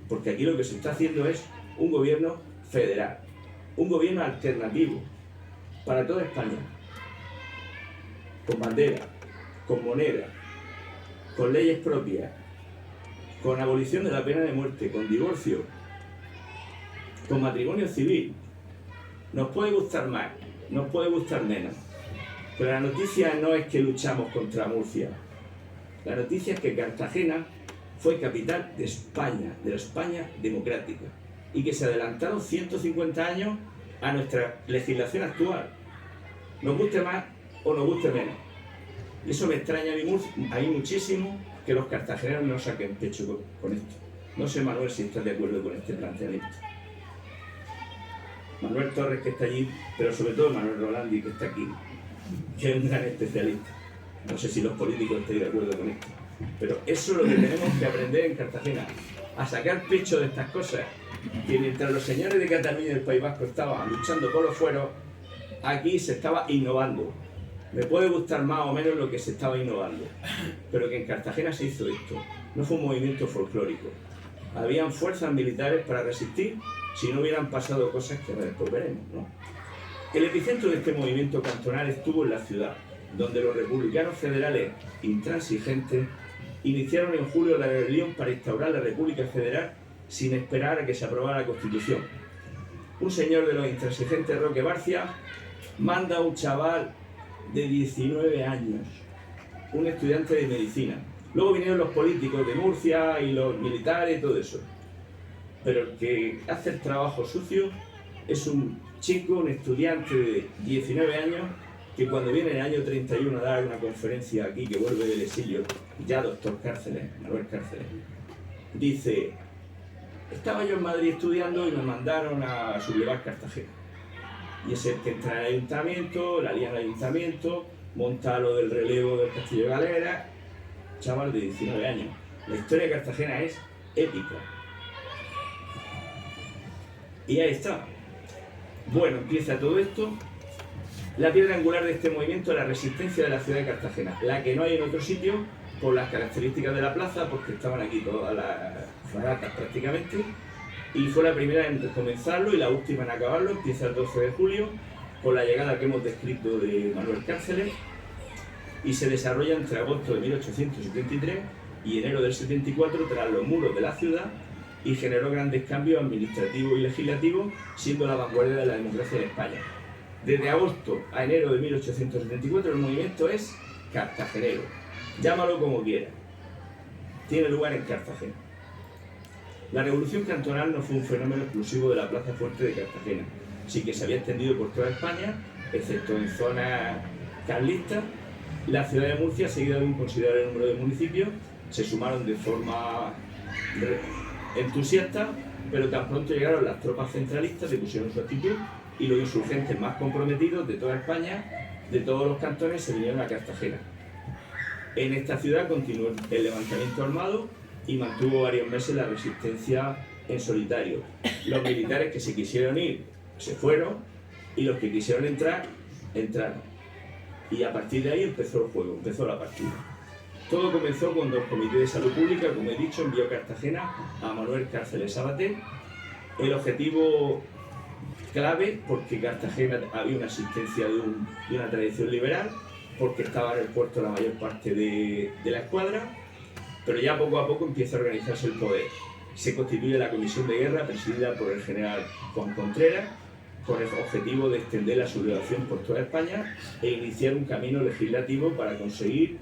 Porque aquí lo que se está haciendo es un gobierno federal, un gobierno alternativo para toda España, con bandera, con moneda, con leyes propias, con abolición de la pena de muerte, con divorcio, con matrimonio civil. Nos puede gustar más, nos puede gustar menos, Pero la noticia no es que luchamos contra Murcia. La noticia es que Cartagena fue capital de España, de la España democrática, y que se adelantaron 150 años a nuestra legislación actual. Nos guste más o nos guste menos. Y eso me extraña a mí muchísimo, que los cartageneros no saquen pecho con esto. No sé, Manuel, si estás de acuerdo con este planteamiento. Manuel Torres, que está allí, pero sobre todo Manuel Rolandi, que está aquí, que es un gran especialista. No sé si los políticos estáis de acuerdo con esto. Pero eso es lo que tenemos que aprender en Cartagena, a sacar pecho de estas cosas. Que mientras los señores de Cataluña y del País Vasco estaban luchando por los fueros, aquí se estaba innovando. Me puede gustar más o menos lo que se estaba innovando, pero que en Cartagena se hizo esto. No fue un movimiento folclórico. Habían fuerzas militares para resistir si no hubieran pasado cosas que después veremos, ¿no? El epicentro de este movimiento cantonal estuvo en la ciudad, donde los republicanos federales intransigentes iniciaron en julio la rebelión para instaurar la República Federal sin esperar a que se aprobara la Constitución. Un señor de los intransigentes, Roque Barcia, manda a un chaval de 19 años, un estudiante de medicina. Luego vinieron los políticos de Murcia y los militares y todo eso. Pero el que hace el trabajo sucio es un chico, un estudiante de 19 años, que cuando viene en el año 31 a dar una conferencia aquí, que vuelve del exilio, ya doctor Cárceles, Manuel Cárceles, dice: estaba yo en Madrid estudiando y me mandaron a sublevar Cartagena. Y es el que entra en el ayuntamiento, la lía en el ayuntamiento, monta lo del relevo del Castillo de Galera, chaval de 19 años. La historia de Cartagena es épica. Y ahí está. Bueno, empieza todo esto. La piedra angular de este movimiento es la resistencia de la ciudad de Cartagena, la que no hay en otro sitio por las características de la plaza, porque estaban aquí todas las fragatas prácticamente, y fue la primera en comenzarlo y la última en acabarlo. Empieza el 12 de julio, con la llegada que hemos descrito de Manuel Cárceles, y se desarrolla entre agosto de 1873 y enero del 74 tras los muros de la ciudad, y generó grandes cambios administrativos y legislativos, siendo la vanguardia de la democracia en España. Desde agosto a enero de 1874 el movimiento es cartagenero, llámalo como quieras, tiene lugar en Cartagena. La revolución cantonal no fue un fenómeno exclusivo de la plaza fuerte de Cartagena, sí que se había extendido por toda España, excepto en zonas carlistas. La ciudad de Murcia, seguida de un considerable número de municipios, se sumaron de forma entusiasta, pero tan pronto llegaron las tropas centralistas, depusieron su actitud, y los insurgentes más comprometidos de toda España, de todos los cantones, se vinieron a Cartagena. En esta ciudad continuó el levantamiento armado y mantuvo varios meses la resistencia en solitario. Los militares que se quisieron ir se fueron, y los que quisieron entrar, entraron. Y a partir de ahí empezó el juego, empezó la partida. Todo comenzó cuando el Comité de Salud Pública, como he dicho, envió a Cartagena a Manuel Cárceles Sabater. El objetivo clave, porque Cartagena había una existencia de una tradición liberal, porque estaba en el puerto la mayor parte de la escuadra, pero ya poco a poco empieza a organizarse el poder. Se constituye la Comisión de Guerra, presidida por el general Juan Contreras, con el objetivo de extender la sublevación por toda España e iniciar un camino legislativo para conseguir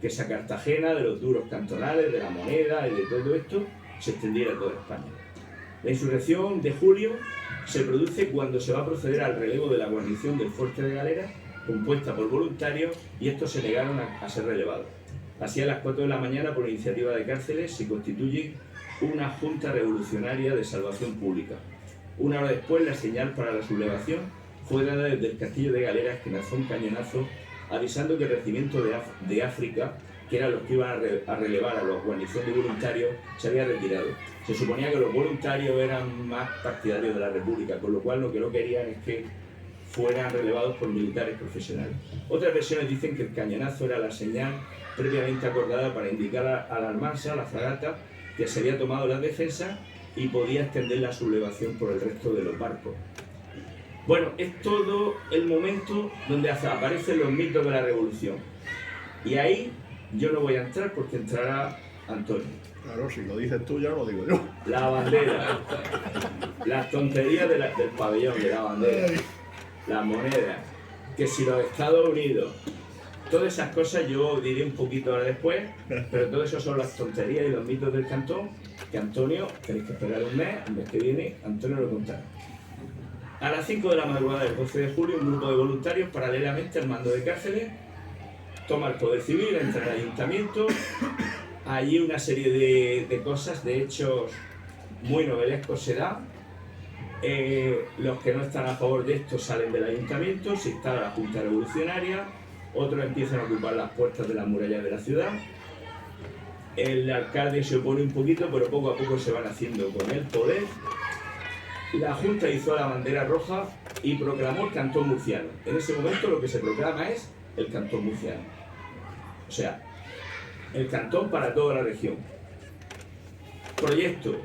que esa Cartagena de los duros cantonales, de la moneda y de todo esto, se extendiera a toda España. La insurrección de julio se produce cuando se va a proceder al relevo de la guarnición del fuerte de Galera, compuesta por voluntarios, y estos se negaron a ser relevados. Así, a las 4 de la mañana, por iniciativa de Cárceles, se constituye una Junta Revolucionaria de Salvación Pública. Una hora después, la señal para la sublevación fue dada desde el Castillo de Galeras, que lanzó un cañonazo avisando que el regimiento de África, que eran los que iban a relevar a la guarnición de voluntarios, se había retirado. Se suponía que los voluntarios eran más partidarios de la República, con lo cual lo que no querían es que fueran relevados por militares profesionales. Otras versiones dicen que el cañonazo era la señal previamente acordada para indicar a la Almansa, la fragata, que se había tomado la defensa y podía extender la sublevación por el resto de los barcos. Bueno, es todo el momento donde aparecen los mitos de la revolución. Y ahí yo no voy a entrar porque entrará Antonio. Claro, si lo dices tú ya lo digo yo. La bandera, las tonterías del pabellón de la bandera, las monedas, que si los Estados Unidos, todas esas cosas yo diré un poquito ahora después, pero todo eso son las tonterías y los mitos del cantón, que Antonio, tenéis que esperar un mes que viene, Antonio lo contará. A las 5 de la madrugada del 12 de julio, un grupo de voluntarios, paralelamente al mando de cárceles, toma el poder civil, entra en el ayuntamiento. Allí una serie de cosas, de hechos muy novelescos se dan. Los que no están a favor de esto salen del ayuntamiento, se instala la Junta Revolucionaria, otros empiezan a ocupar las puertas de las murallas de la ciudad. El alcalde se opone un poquito, pero poco a poco se van haciendo con el poder. La Junta hizo la bandera roja y proclamó el cantón murciano. En ese momento lo que se proclama es el cantón murciano. O sea, el cantón para toda la región. Proyecto.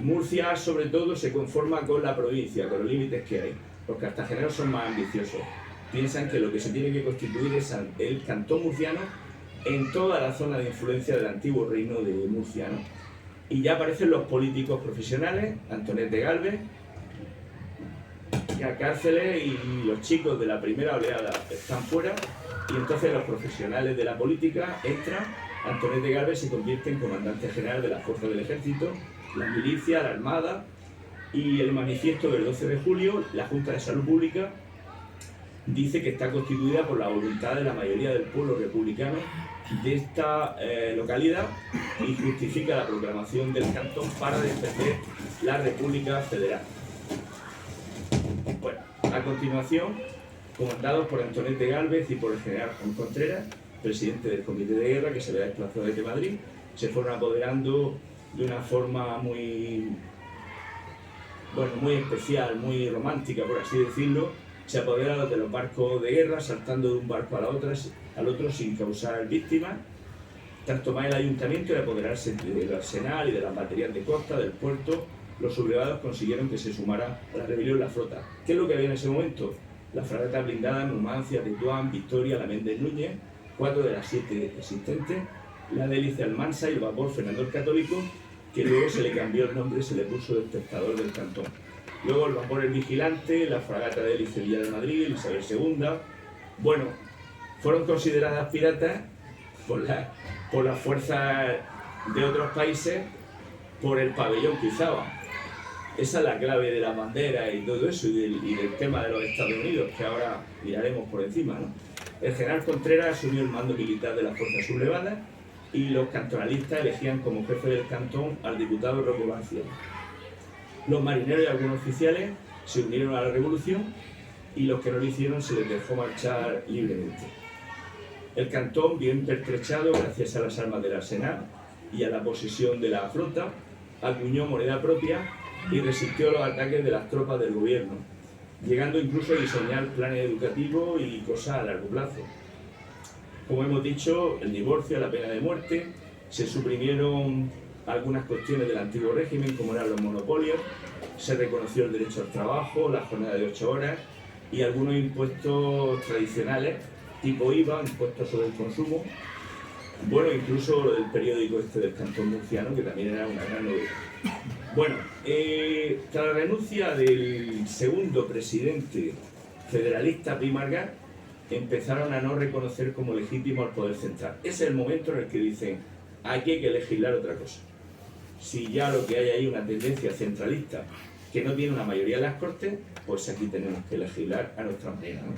Murcia, sobre todo, se conforma con la provincia, con los límites que hay. Los cartageneros son más ambiciosos. Piensan que lo que se tiene que constituir es el cantón murciano en toda la zona de influencia del antiguo reino de Murcia, ¿no? Y ya aparecen los políticos profesionales, Antonet de Galvez, y a cárceles, y los chicos de la primera oleada están fuera, y entonces los profesionales de la política entran. Antonet de Galvez se convierte en comandante general de las fuerzas del ejército, la milicia, la armada, y el manifiesto del 12 de julio, la Junta de Salud Pública, dice que está constituida por la voluntad de la mayoría del pueblo republicano de esta localidad y justifica la proclamación del cantón para defender la República Federal. Bueno, a continuación, comandados por Antonet de Galvez y por el general Juan Contreras, presidente del Comité de Guerra, que se había desplazado desde Madrid, se fueron apoderando de una forma muy especial, muy romántica, por así decirlo. Se apoderaron de los barcos de guerra, saltando de un barco al otro sin causar víctimas. Tras tomar el ayuntamiento y apoderarse del arsenal y de las baterías de costa, del puerto, los sublevados consiguieron que se sumara a la rebelión la flota. ¿Qué es lo que había en ese momento? La fragata blindada Numancia, Tetuán, Victoria, la Méndez Núñez, 4 de las 7 existentes, la Hélice Almansa y el vapor Fernando el Católico, que luego se le cambió el nombre y se le puso Despertador del Cantón. Luego el vapor El Vigilante, la fragata de Hélice Villa de Madrid, Isabel II. Bueno, fueron consideradas piratas por las fuerzas de otros países por el pabellón que usaban. Esa es la clave de la bandera y todo eso, y del tema de los Estados Unidos, que ahora miraremos por encima, ¿no? El general Contreras asumió el mando militar de las fuerzas sublevadas y los cantonalistas elegían como jefe del cantón al diputado Roque García. Los marineros y algunos oficiales se unieron a la revolución y los que no lo hicieron se les dejó marchar libremente. El cantón, bien pertrechado gracias a las armas del arsenal y a la posesión de la flota, acuñó moneda propia y resistió los ataques de las tropas del gobierno, llegando incluso a diseñar planes educativos y cosas a largo plazo. Como hemos dicho, el divorcio, la pena de muerte, se suprimieron algunas cuestiones del antiguo régimen, como eran los monopolios, se reconoció el derecho al trabajo, la jornada de 8 horas y algunos impuestos tradicionales, tipo IVA, impuestos sobre el consumo. Bueno, incluso el periódico este del Cantón Murciano, que también era una gran novedad. Bueno, tras la renuncia del segundo presidente federalista Pi Margall, empezaron a no reconocer como legítimo al poder central. Ese es el momento en el que dicen, aquí hay que legislar otra cosa. Si ya lo que hay ahí es una tendencia centralista que no tiene una mayoría en las Cortes, pues aquí tenemos que legislar a nuestra manera, ¿no?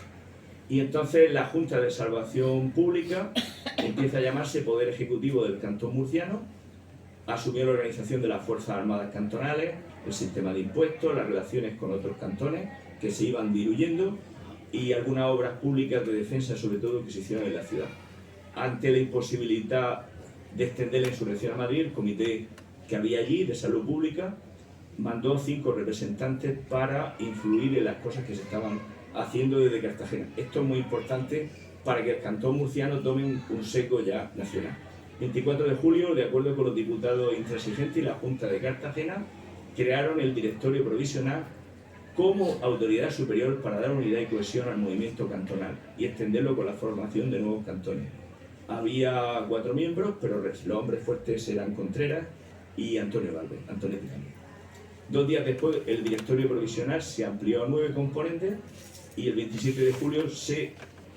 Y entonces la Junta de Salvación Pública empieza a llamarse Poder Ejecutivo del Cantón Murciano, asumió la organización de las Fuerzas Armadas Cantonales, el sistema de impuestos, las relaciones con otros cantones que se iban diluyendo y algunas obras públicas de defensa, sobre todo, que se hicieron en la ciudad. Ante la imposibilidad de extender la insurrección a Madrid, el comité que había allí de salud pública mandó 5 representantes para influir en las cosas que se estaban haciendo desde Cartagena. Esto es muy importante para que el Cantón Murciano tome un seco ya nacional. 24 de julio, de acuerdo con los diputados intransigentes y la Junta de Cartagena, crearon el Directorio Provisional como autoridad superior para dar unidad y cohesión al movimiento cantonal y extenderlo con la formación de nuevos cantones. Había 4 miembros, pero los hombres fuertes eran Contreras y Antonio Galvez, Antonet también. 2 días después, el Directorio Provisional se amplió a 9 componentes y el 27 de julio se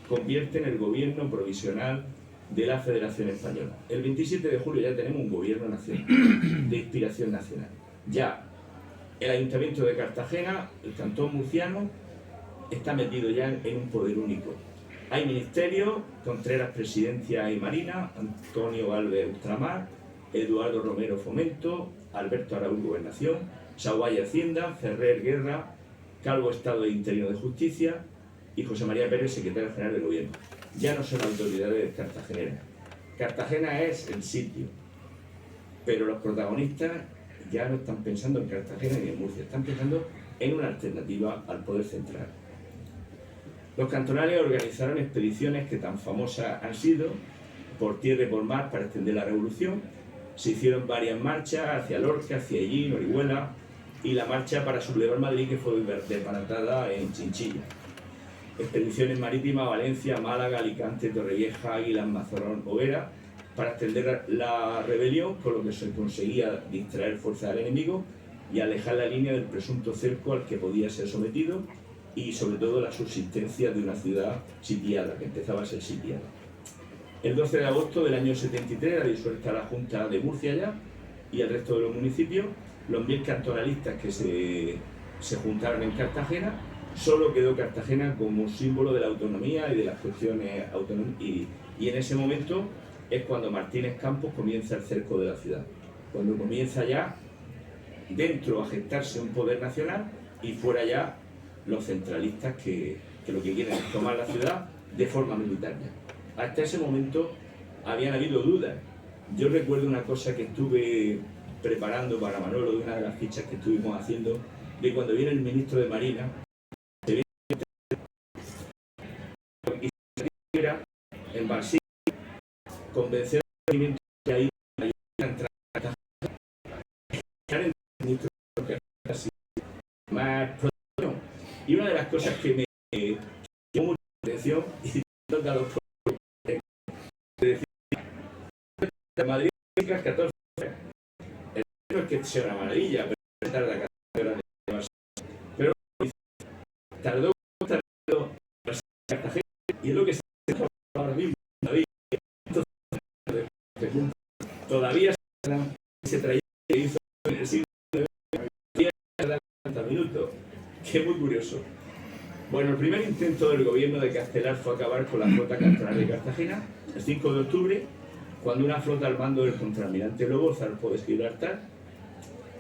convierte en el gobierno provisional de la Federación Española. El 27 de julio ya tenemos un gobierno nacional, de inspiración nacional. Ya el Ayuntamiento de Cartagena, el Cantón Murciano, está metido ya en un poder único. Hay ministerios, Contreras Presidencia y Marina, Antonio Galvez Ultramar, Eduardo Romero Fomento, Alberto Araúz Gobernación, Saguaya Hacienda, Ferrer Guerra, Calvo Estado e Interino de Justicia y José María Pérez, secretario general del Gobierno. Ya no son autoridades cartageneras. Cartagena es el sitio, pero los protagonistas ya no están pensando en Cartagena ni en Murcia, están pensando en una alternativa al poder central. Los cantonales organizaron expediciones que tan famosas han sido, por tierra y por mar, para extender la revolución. Se hicieron varias marchas hacia Lorca, hacia Hellín, Orihuela, y la marcha para sublevar Madrid, que fue desbaratada en Chinchilla. Expediciones marítimas a Valencia, Málaga, Alicante, Torrevieja, Águilas, Mazarrón, Overa, para extender la rebelión, con lo que se conseguía distraer fuerzas del enemigo y alejar la línea del presunto cerco al que podía ser sometido, y sobre todo la subsistencia de una ciudad sitiada, que empezaba a ser sitiada. El 12 de agosto del año 73 era disuelta la Junta de Murcia ya, y el resto de los municipios. Los 1000 cantonalistas que se juntaron en Cartagena, solo quedó Cartagena como símbolo de la autonomía y de las cuestiones autonómicas, y en ese momento es cuando Martínez Campos comienza el cerco de la ciudad, cuando comienza ya dentro a gestarse un poder nacional y fuera ya los centralistas que lo que quieren es tomar la ciudad de forma militar ya. Hasta ese momento habían habido dudas. Yo recuerdo una cosa que estuve preparando para Manolo, de una de las fichas que estuvimos haciendo, de cuando viene el ministro de Marina, se viene en Barcía, convencer al movimiento que ahí a entrar a Cartagena, el ministro más protección. Y una de las cosas que me llamó mucha atención, y toca a los decir, de Madrid 14 horas. No es que sea una maravilla, pero se tarda 14 horas de Barcelona. Pero tardó Cartagena, y es lo que se hace ahora mismo. Todavía se traía que hizo en el siglo XIX, 40 minutos, que es muy curioso. Bueno, el primer intento del gobierno de Castelar fue acabar con la flota cantonal de Cartagena el 5 de octubre, cuando una flota al mando del contraalmirante Lobo zarpó de Gibraltar,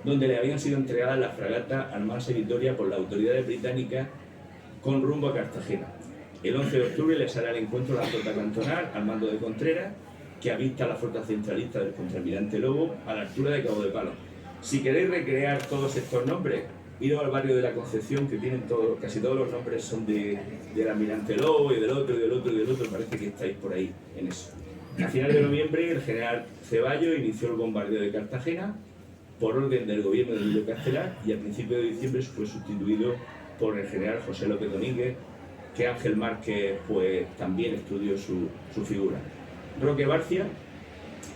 donde le habían sido entregadas las fragatas Almansa y Victoria por las autoridades británicas con rumbo a Cartagena. El 11 de octubre le sale al encuentro la flota cantonal al mando de Contreras, que avista a la flota centralista del contraalmirante Lobo a la altura de Cabo de Palo. Si queréis recrear todos estos nombres, iros al barrio de la Concepción, que tienen casi todos los nombres son del almirante Lobo y del otro y del otro y del otro. Parece que estáis por ahí en eso. A finales de noviembre, el general Ceballos inició el bombardeo de Cartagena por orden del gobierno de Emilio Castelar, y a principios de diciembre fue sustituido por el general José López Domínguez, que Ángel Márquez pues, también estudió su figura. Roque Barcia,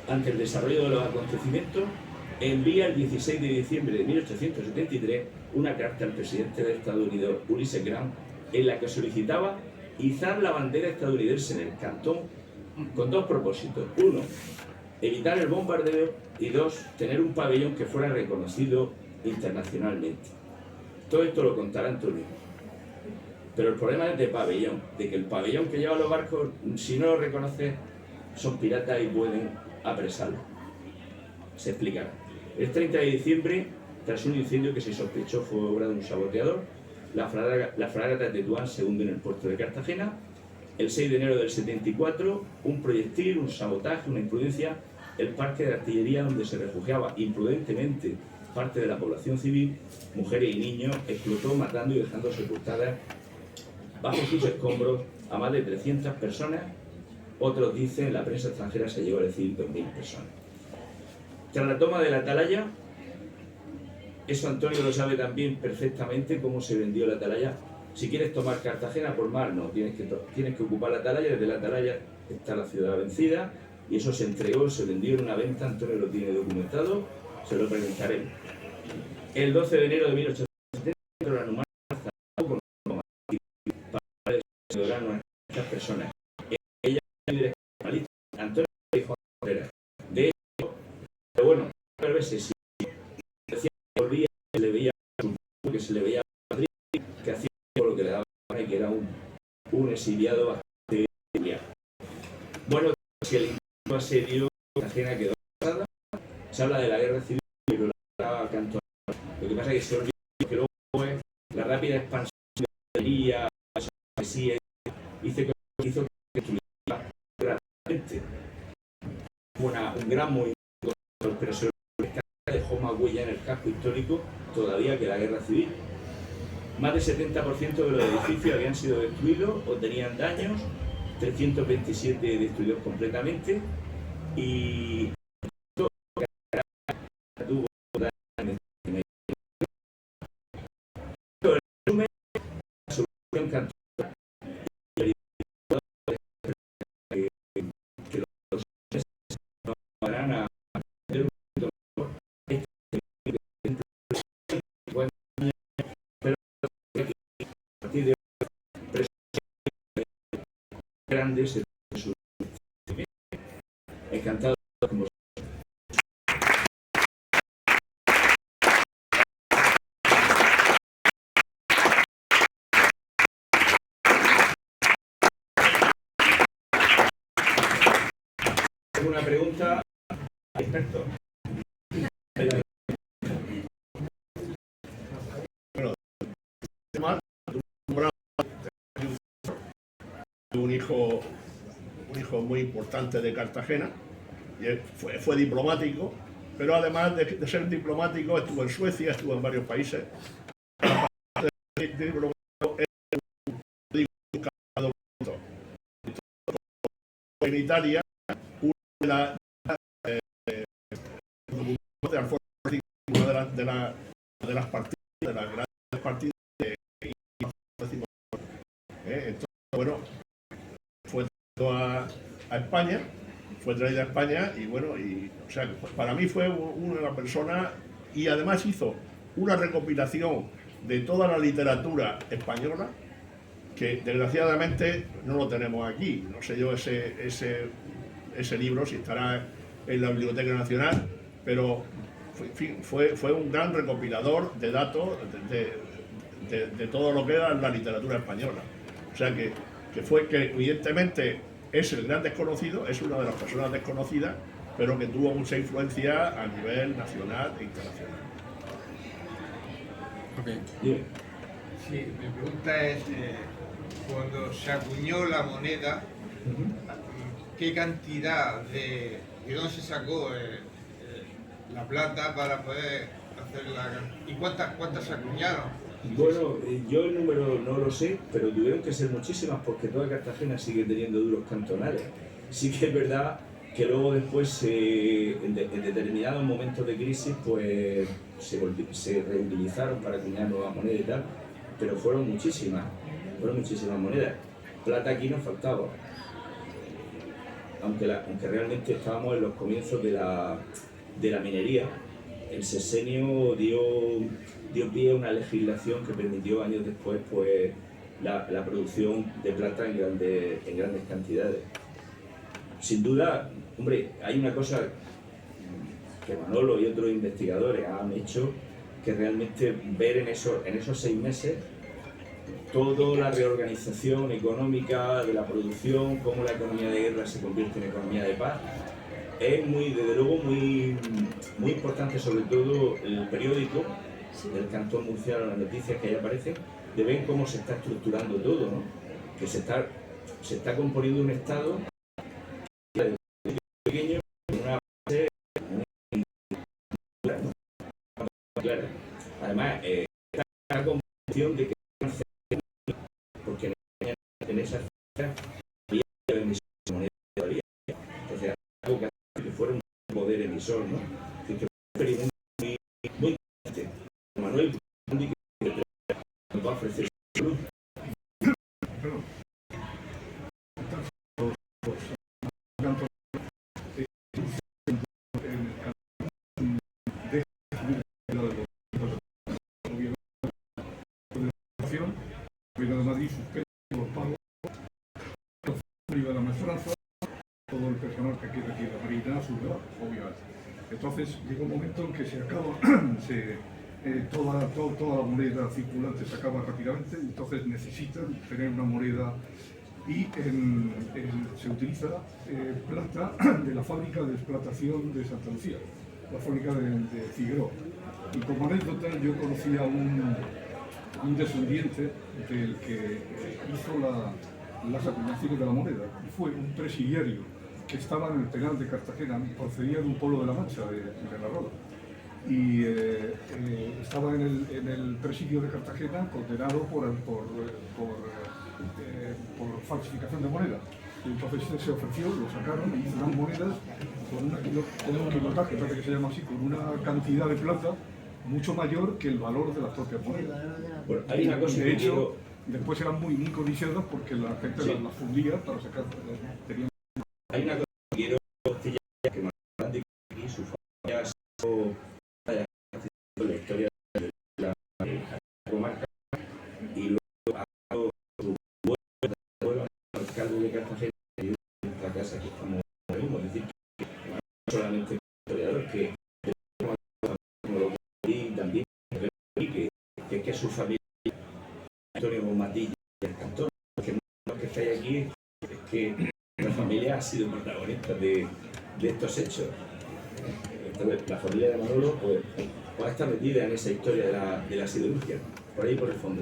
ante el desarrollo de los acontecimientos, envía el 16 de diciembre de 1873 una carta al presidente de Estados Unidos, Ulysses Grant, en la que solicitaba izar la bandera estadounidense en el cantón con dos propósitos. Uno, evitar el bombardeo, y dos, tener un pabellón que fuera reconocido internacionalmente. Todo esto lo contará Antonio. Pero el problema es de pabellón, de que el pabellón que llevan los barcos, si no lo reconoce, son piratas y pueden apresarlo. Se explicará. El 30 de diciembre, tras un incendio que se sospechó fue obra de un saboteador, la fragata Tetuán se hunde en el puerto de Cartagena. El 6 de enero del 74, un proyectil, un sabotaje, una imprudencia, el parque de artillería donde se refugiaba imprudentemente parte de la población civil, mujeres y niños, explotó matando y dejando sepultadas bajo sus escombros a más de 300 personas. Otros dicen, la prensa extranjera se llegó a decir 2.000 personas. Tras la toma de la atalaya, eso Antonio lo sabe también perfectamente, cómo se vendió la atalaya. Si quieres tomar Cartagena por mar, no, tienes que ocupar la atalaya. Desde la atalaya está la ciudad vencida, y eso se entregó, se vendió en una venta. Antonio lo tiene documentado, se lo preguntaremos. El 12 de enero de 1870, la Numar personas. Ella es líder nacionalista, Antonio dijo de hecho, pero bueno, a veces si decía que volvía, se le veía que se le veía a Madrid, que hacía lo que le daba y que era un exiliado bastante bien. Bueno, si el intento asedio Cartagena quedó pasada, se habla de la guerra civil, pero la cantó. Lo que pasa es que se olvidó que luego fue la rápida expansión de la minería, la poesía, hizo que estuviera rápidamente. Fue un gran movimiento, pero se dejó más huella en el casco histórico todavía que la guerra civil. Más del 70% de los edificios habían sido destruidos o tenían daños, 327 destruidos completamente, y tuvo daños. En resumen, la solución cantora que los no van a hacer un poquito mejor, pero a partir de grandes en su encantado con vosotros. Tengo una pregunta al experto. Un hijo muy importante de Cartagena, y fue diplomático, pero además de ser diplomático estuvo en Suecia, estuvo en varios países. En Italia, una de las partidas, de las grandes partidas entonces, bueno, fue a España, fue traída a España y bueno, o sea, para mí fue una persona, y además hizo una recopilación de toda la literatura española que desgraciadamente no lo tenemos aquí. No sé yo ese libro si estará en la Biblioteca Nacional, pero fue un gran recopilador de datos de todo lo que era la literatura española. O sea que evidentemente es el gran desconocido, es una de las personas desconocidas, pero que tuvo mucha influencia a nivel nacional e internacional. Okay. Sí, mi pregunta es, cuando se acuñó la moneda, ¿qué cantidad de dónde se sacó la plata para poder hacerla? ¿Y cuántas se acuñaron? Bueno, yo el número no lo sé, pero tuvieron que ser muchísimas porque toda Cartagena sigue teniendo duros cantonales. Sí que es verdad que luego después, en determinados momentos de crisis, pues se reutilizaron para acuñar nuevas monedas y tal, pero fueron muchísimas monedas. Plata aquí nos faltaba, aunque realmente estábamos en los comienzos de la minería. El sexenio dio pie a una legislación que permitió años después pues, la producción de plata en grandes cantidades. Sin duda, hombre, hay una cosa que Manolo y otros investigadores han hecho, que realmente ver en esos 6 meses toda la reorganización económica de la producción, cómo la economía de guerra se convierte en economía de paz. Es desde luego muy importante, sobre todo el periódico del Cantón Murciano, las noticias que ahí aparecen, de ver cómo se está estructurando todo, ¿no? Que se está componiendo un Estado pequeño con una base muy clara. Además, esta convicción de que porque en esa fecha había emisión de moneda todavía. Entonces, algo que fuera un poder emisor, ¿no? Que fue un experimento muy interesante. Manuel nos va a ofrecer su luz. Gobierno de Madrid suspende los pagos maestranza, todo el personal que queda aquí en la Marina sube, obviamente. Entonces llega un momento en que se acaba, toda la moneda circulante se acaba rápidamente, entonces necesitan tener una moneda y se utiliza plata de la fábrica de explotación de Santa Lucía, la fábrica de Figueroa. Y como anécdota, yo conocí a un descendiente del que hizo las acuñaciones de la moneda, y fue un presidiario que estaba en el penal de Cartagena, procedía de un pueblo de La Mancha, de La Roda, y estaba en el presidio de Cartagena condenado por falsificación de moneda. Y entonces se ofreció, lo sacaron y hizo unas monedas con un pilotaje, parece que se llama así, con una cantidad de plata mucho mayor que el valor de las propias monedas. Bueno, hay una cosa de que hecho, después eran muy codiciadas porque la gente Sí. las fundía para sacar. Hay una cosa que quiero decir, que Manuel Orlandi y su familia ha sido la historia de la comarca, y luego ha dado su vuelo al alcalde de Cartagena y de esta casa que estamos ahora mismo. Es decir, que no solamente historiador, que como lo que también que su familia, Antonio Matilla y el Cantón, que no los que estáis aquí, es que la familia ha sido protagonista de estos hechos. Entonces, la familia de Manolo pues está metida en esa historia de la siderurgia, por ahí por el fondo.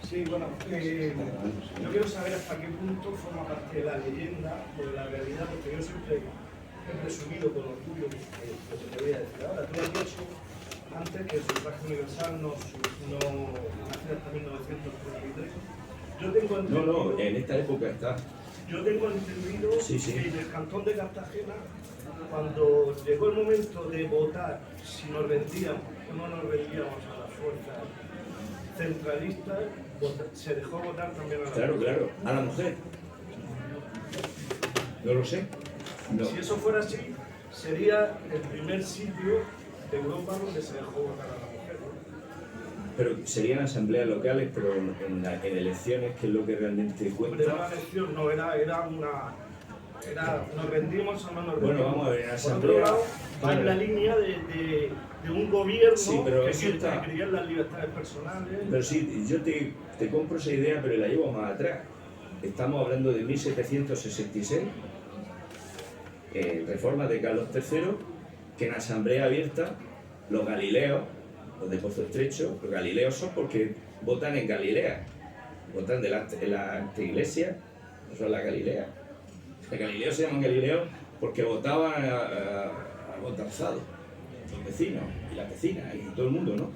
Sí, bueno, yo quiero saber hasta qué punto forma parte de la leyenda o de la realidad, porque yo siempre he presumido con orgullo lo que te voy a decir ahora. Tú has dicho antes que el sufragio universal no nace hasta 1933. Yo tengo entendido, No, en esta época está. yo tengo entendido Sí. que en el cantón de Cartagena, cuando llegó el momento de votar si nos rendíamos o no nos rendíamos a las fuerzas centralistas, se dejó votar también a la mujer. Claro, a la mujer. No lo sé. No. Si eso fuera así, sería el primer sitio de Europa donde se dejó votar a la mujer, ¿no? Pero serían asambleas locales, pero en elecciones, que es lo que realmente Hombre, era cuenta. una elección, no, nos rendimos o no nos rendimos. Bueno, vamos a ver, en Por asamblea. otro lado, va en Claro. la línea de un gobierno Sí, pero que eso está- quería en las libertades personales. Pero sí, yo te compro esa idea, pero la llevo más atrás. Estamos hablando de 1766, reforma de Carlos III, que en asamblea abierta los galileos, los de Pozo Estrecho, los galileos son porque votan en Galilea, votan en la anteiglesia, no son la Galilea. Los galileos se llaman galileos porque votaban a Gonzalo, los vecinos y las vecinas y todo el mundo, ¿no?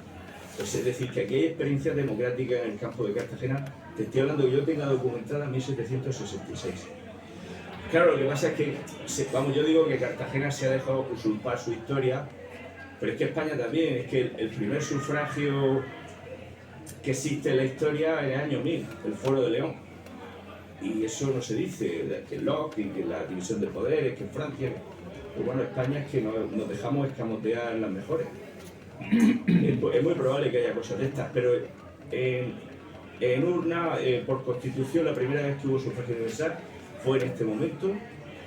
Pues es decir, que aquí hay experiencias democráticas en el campo de Cartagena. Te estoy hablando que yo tenga documentada en 1766. Claro, lo que pasa es que, yo digo que Cartagena se ha dejado usurpar su historia, pero es que España también, es que el primer sufragio que existe en la historia en el año 1000, el Foro de León. Y eso no se dice, que Locke y que la división de poderes, que en Francia. Pero bueno, España es que nos dejamos escamotear las mejores. Es muy probable que haya cosas de estas, pero en urna, por constitución, la primera vez que hubo sufragio universal fue en este momento,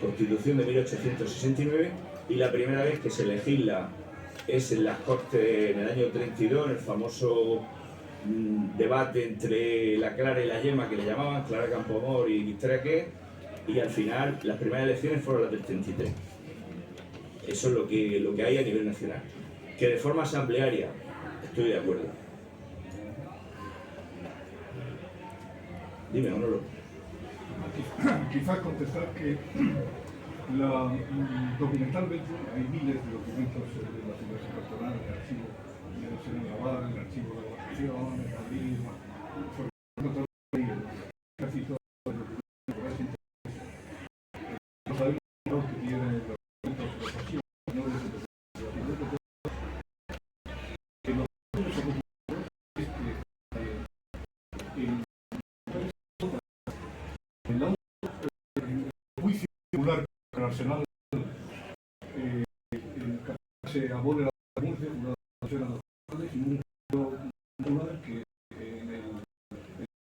Constitución de 1869, y la primera vez que se legisla es en las Cortes en el año 32, en el famoso debate entre la Clara y la Yema, que le llamaban, Clara Campoamor y Victoria Qué, y al final las primeras elecciones fueron las del 33. Eso es lo que hay a nivel nacional. Que de forma asamblearia, estoy de acuerdo. Dime, Manolo. Quizás contestar que documentalmente hay miles de documentos sobre la situación personal, el archivo del Senado Naval, el archivo de la Nación, el Madrid, sobre casi todos los documentos. No sabemos lo que tienen los documentos de los archivos, no de los que nos es que el juicio popular del Arsenal se abole la denuncia, una denuncia a los tribunales y un tribunal que en el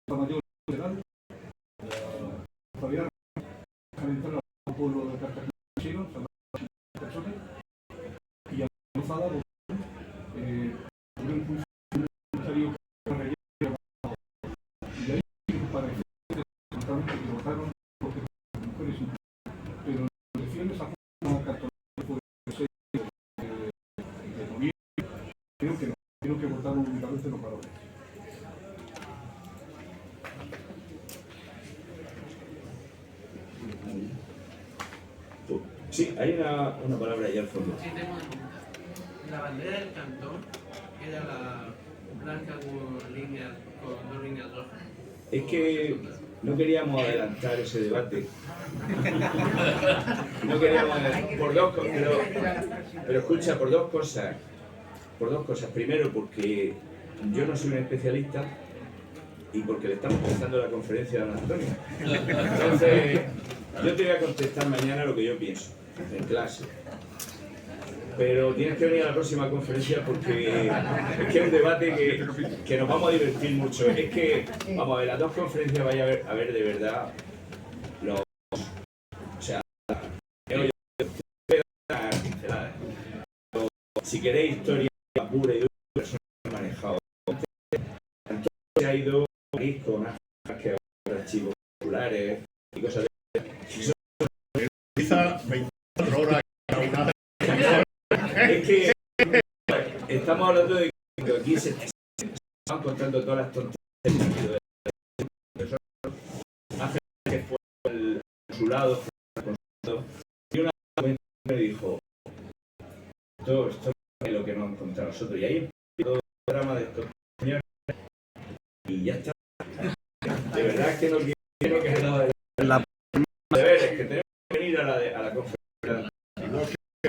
Estado Mayor General, Fabián, pueblo de Cartagena, personas, y a la Lozada un funcionario y ahí parece que votaron porque las mujeres, pero en las elecciones a la católica por el 6 de noviembre, creo que votaron únicamente los varones. Sí, hay una palabra allá al fondo. Sí, tengo una pregunta. La bandera del cantón era la blanca con dos líneas rojas. Es que no queríamos adelantar ese debate. No queríamos adelantar, por dos cosas, pero escucha, por dos cosas. Por dos cosas. Primero, porque yo no soy un especialista y porque le estamos pensando la conferencia a don Antonio. Entonces, yo te voy a contestar mañana lo que yo pienso, en clase. Pero tienes que venir a la próxima conferencia porque es que es un debate que nos vamos a divertir mucho. Es que, vamos a ver, las dos conferencias vaya a ver de verdad los... O sea, si queréis historia pura y dura, personas que han manejado. Entonces se ha ido con archivos populares y cosas de... Quizá 24 horas. Es que estamos hablando de que aquí se están contando todas las tonterías hace que fue el consulado y una vez me dijo esto es lo que nos han contado nosotros y ahí empezó todo el programa de estos señores y ya está. De verdad que no quiero que la deberes que tenemos que venir a la conferencia.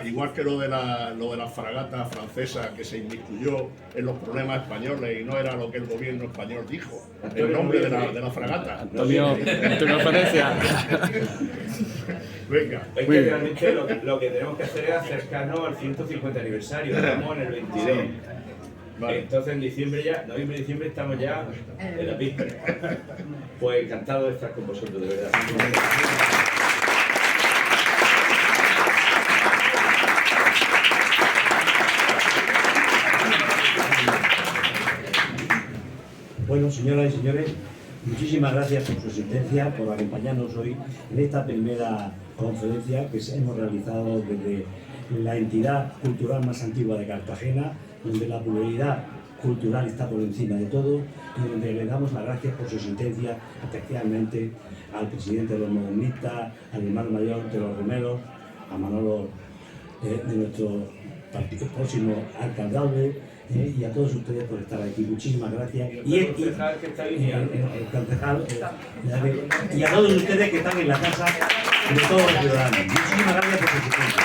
Igual que lo de la fragata francesa que se inmiscuyó en los problemas españoles y no era lo que el gobierno español dijo, el nombre de la fragata. Antonio, en tu conferencia. Venga. Es que realmente lo que tenemos que hacer es acercarnos al 150 aniversario, estamos en el 22. Vale. Entonces en diciembre ya, noviembre, diciembre estamos ya en la víspera. Pues encantado de estar con vosotros, de verdad. Bueno, señoras y señores, muchísimas gracias por su asistencia, por acompañarnos hoy en esta primera conferencia que hemos realizado desde la entidad cultural más antigua de Cartagena, donde la pluralidad cultural está por encima de todo y donde le damos las gracias por su asistencia, especialmente al presidente de los modernistas, al hermano mayor de los remeros, a Manolo de nuestro partido próximo alcaldable, y a todos ustedes por estar aquí. Muchísimas gracias. Y a todos ustedes que están en la casa de todos los ciudadanos. Muchísimas gracias por su asistencia.